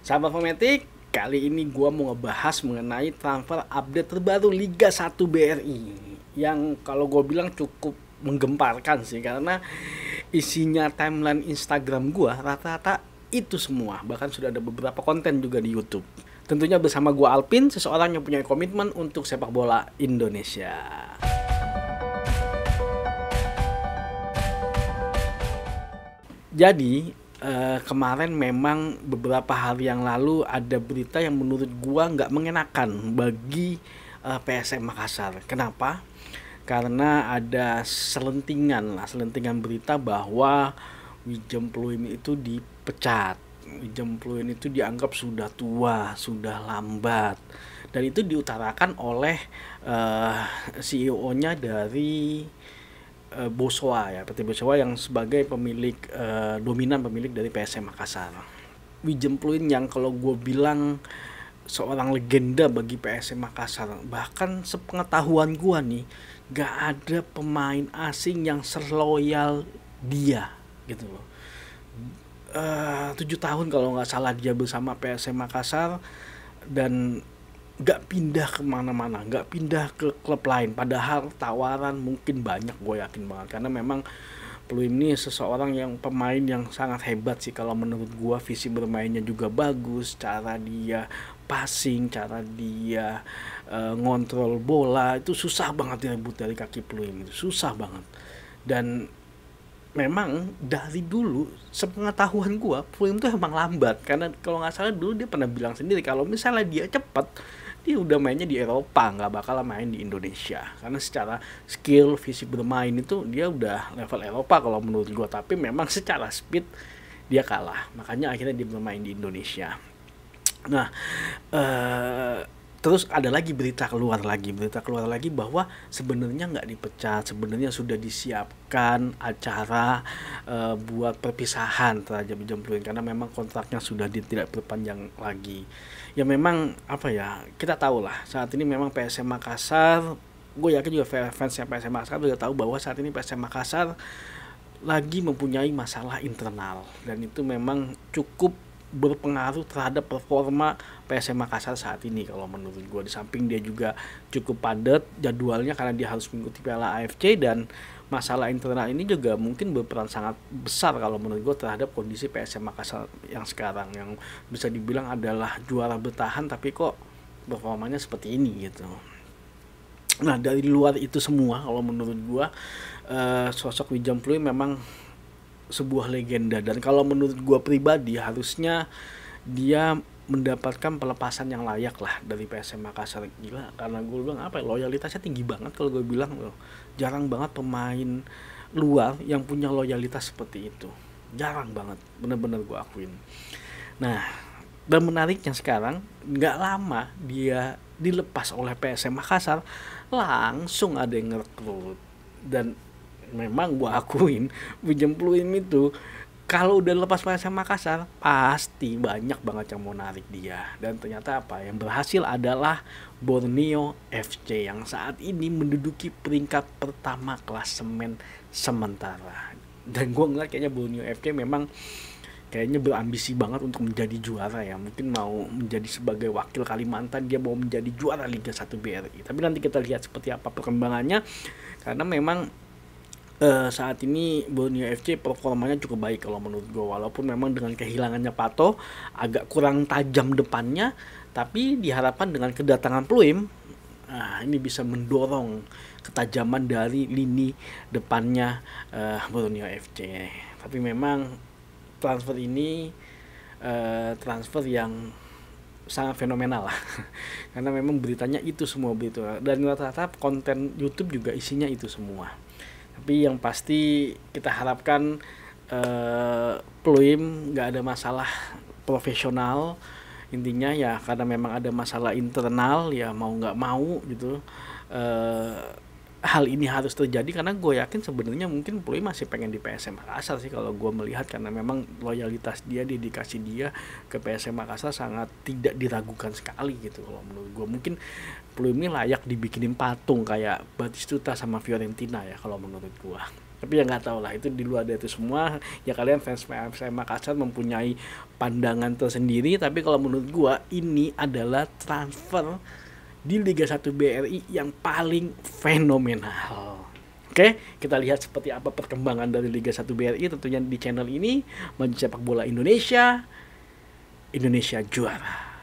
Sahabat Fometik, kali ini gua mau ngebahas mengenai transfer update terbaru Liga 1 BRI yang kalau gue bilang cukup menggemparkan sih, karena isinya timeline Instagram gua rata-rata itu semua, bahkan sudah ada beberapa konten juga di YouTube. Tentunya bersama gua Alpin, seseorang yang punya komitmen untuk sepak bola Indonesia. Jadi kemarin memang beberapa hari yang lalu ada berita yang menurut gua nggak mengenakan bagi PSM Makassar. Kenapa? Karena ada selentingan berita bahwa Wijam Pluim itu dipecat. Wijam Pluim itu dianggap sudah tua, sudah lambat. Dan itu diutarakan oleh CEO-nya dari Boswa ya, PT Boswa yang sebagai pemilik dominan pemilik dari PSM Makassar. Wijam Pluim yang kalau gue bilang seorang legenda bagi PSM Makassar, bahkan sepengetahuan gue nih gak ada pemain asing yang seloyal dia gitu loh. 7 tahun kalau nggak salah dia bersama PSM Makassar dan gak pindah kemana-mana, gak pindah ke klub lain, padahal tawaran mungkin banyak, gue yakin banget, karena memang Pluim ini seseorang yang pemain yang sangat hebat sih kalau menurut gue. Visi bermainnya juga bagus, cara dia passing, cara dia ngontrol bola itu susah banget direbut dari kaki Pluim, itu susah banget. Dan memang dari dulu sepengetahuan gua Fulham tuh emang lambat, karena kalau nggak salah dulu dia pernah bilang sendiri kalau misalnya dia cepet dia udah mainnya di Eropa, nggak bakal main di Indonesia, karena secara skill fisik bermain itu dia udah level Eropa kalau menurut gua, tapi memang secara speed dia kalah, makanya akhirnya dia bermain di Indonesia. Nah, eh, terus ada lagi berita keluar lagi bahwa sebenarnya nggak dipecat, sebenarnya sudah disiapkan acara buat perpisahan terhadap Jemplung karena memang kontraknya sudah tidak berpanjang lagi. Ya memang apa ya, kita tahu lah saat ini memang PSM Makassar, gue yakin juga fansnya PSM Makassar juga tahu bahwa saat ini PSM Makassar lagi mempunyai masalah internal, dan itu memang cukup berpengaruh terhadap performa PSM Makassar saat ini kalau menurut gue. Di samping dia juga cukup padat jadwalnya karena dia harus mengikuti Piala AFC, dan masalah internal ini juga mungkin berperan sangat besar kalau menurut gue terhadap kondisi PSM Makassar yang sekarang, yang bisa dibilang adalah juara bertahan tapi kok performanya seperti ini gitu. Nah, dari luar itu semua kalau menurut gue sosok Wijam Pluim memang sebuah legenda, dan kalau menurut gue pribadi harusnya dia mendapatkan pelepasan yang layak lah dari PSM Makassar. Gila, karena gue bilang apa ya, loyalitasnya tinggi banget kalau gue bilang loh. Jarang banget pemain luar yang punya loyalitas seperti itu, jarang banget, bener-bener gue akuin. Nah, dan menariknya sekarang nggak lama dia dilepas oleh PSM Makassar, langsung ada yang ngerekrut. Dan memang gua akuin Wijam Pluim itu kalau udah lepas PSM Makassar pasti banyak banget yang mau narik dia, dan ternyata apa yang berhasil adalah Borneo FC yang saat ini menduduki peringkat pertama klasemen sementara. Dan gua ngeliat kayaknya Borneo FC memang kayaknya berambisi banget untuk menjadi juara ya, mungkin mau menjadi sebagai wakil Kalimantan, dia mau menjadi juara Liga 1 BRI, tapi nanti kita lihat seperti apa perkembangannya, karena memang saat ini Borneo FC performanya cukup baik kalau menurut gue, walaupun memang dengan kehilangannya Pato agak kurang tajam depannya, tapi diharapkan dengan kedatangan Pluim ini bisa mendorong ketajaman dari lini depannya Borneo FC. Tapi memang transfer ini transfer yang sangat fenomenal lah karena memang beritanya itu semua berita, dan rata-rata konten YouTube juga isinya itu semua. Tapi yang pasti kita harapkan Pluim nggak ada masalah profesional, intinya ya, karena memang ada masalah internal ya, mau nggak mau gitu hal ini harus terjadi, karena gue yakin sebenarnya mungkin Pluim masih pengen di PSM Makassar sih kalau gue melihat, karena memang loyalitas dia, dedikasi dia ke PSM Makassar sangat tidak diragukan sekali gitu kalau menurut gue. Mungkin Pluim ini layak dibikinin patung kayak Batistuta sama Fiorentina ya kalau menurut gue. Tapi ya nggak tahu lah, itu di luar dari itu semua. Ya kalian fans PSM Makassar mempunyai pandangan tersendiri. Tapi kalau menurut gua ini adalah transfer di Liga 1 BRI yang paling fenomenal. Oke, kita lihat seperti apa perkembangan dari Liga 1 BRI tentunya di channel ini. Maju Sepak Bola Indonesia, Indonesia juara.